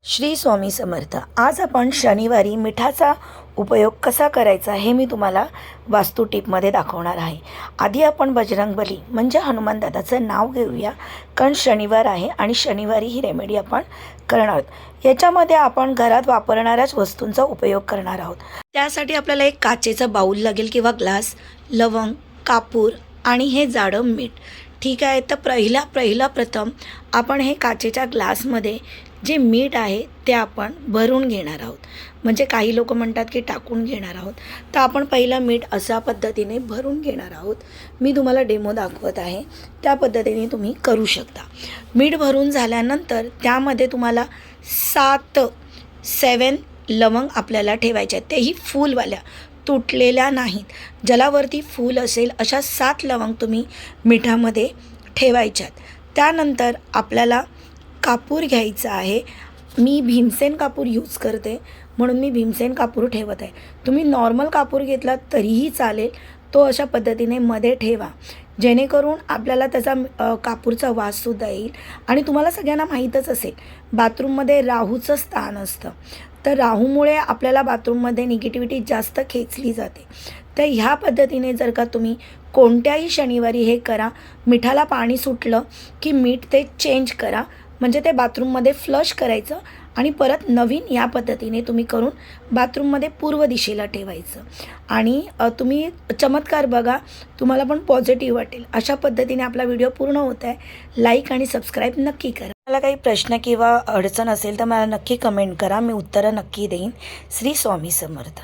श्री स्वामी समर्थ. आज आपण शनिवारी मिठाचा उपयोग कसा करायचा हे मी तुम्हाला वास्तू टिपमध्ये दाखवणार आहे. आधी आपण बजरंगबली म्हणजे हनुमान दादाचं नाव घेऊया, कारण शनिवार आहे आणि शनिवारी ही रेमेडी आपण करणार आहोत. याच्यामध्ये आपण घरात वापरणाऱ्याच वस्तूंचा उपयोग करणार आहोत. त्यासाठी आपल्याला एक काचेचं बाऊल लागेल किंवा ग्लास, लवंग, कापूर आणि हे जाडं मीठ. ठीक आहे. तर प्रथम आपण हे काचेच्या ग्लासमध्ये जे मीठ आहे ते आपण भरून घेणार आहोत. म्हणजे काही लोक म्हणतात की टाकून घेणार आहोत. तर आपण पहिलं मीठ अशा पद्धतीने भरून घेणार आहोत. मी तुम्हाला डेमो दाखवत आहे, त्या पद्धतीने तुम्ही करू शकता. मीठ भरून झाल्यानंतर त्यामध्ये तुम्हाला 7 लवंग आपल्याला ठेवायच्या आहेत. तेही फूलवाल्या, तुटलेल्या नाहीत. ज्यालावरती फूल असेल अशा 7 लवंग तुम्ही मिठामध्ये ठेवायच्यात. त्यानंतर आपल्याला कापूर घ्यायचा आहे. मी भीमसेन कापूर यूज करते म्हणून मी भीमसेन कापूर ठेवत आहे. तुम्ही नॉर्मल कापूर घेतला तरीही चालेल. तो अशा पद्धतीने मध्ये ठेवा, जेणेकरून आपल्याला त्याचा कापूरचा वाससुद्धा येईल. आणि तुम्हाला सगळ्यांना माहीतच असेल, बाथरूममध्ये राहूचं स्थान असतं. तर राहूमुळे आपल्याला बाथरूममध्ये निगेटिव्हिटी जास्त खेचली जाते. तर ह्या पद्धतीने जर का तुम्ही कोणत्याही शनिवारी हे करा, मिठाला पाणी सुटलं की मीठ ते चेंज करा, म्हणजे ते बाथरूममध्ये फ्लश करायचं आणि परत नवीन या पद्धतीने तुम्ही करून बाथरूममध्ये पूर्व दिशेला ठेवायचं. आणि तुम्ही चमत्कार बघा, तुम्हाला पण पॉझिटिव्ह वाटेल. अशा पद्धतीने आपला व्हिडिओ पूर्ण होत आहे. लाईक आणि सबस्क्राईब नक्की करा. मला काही प्रश्न किंवा अडचण असेल तर मला नक्की कमेंट करा, मी उत्तरं नक्की देईन. श्री स्वामी समर्थ.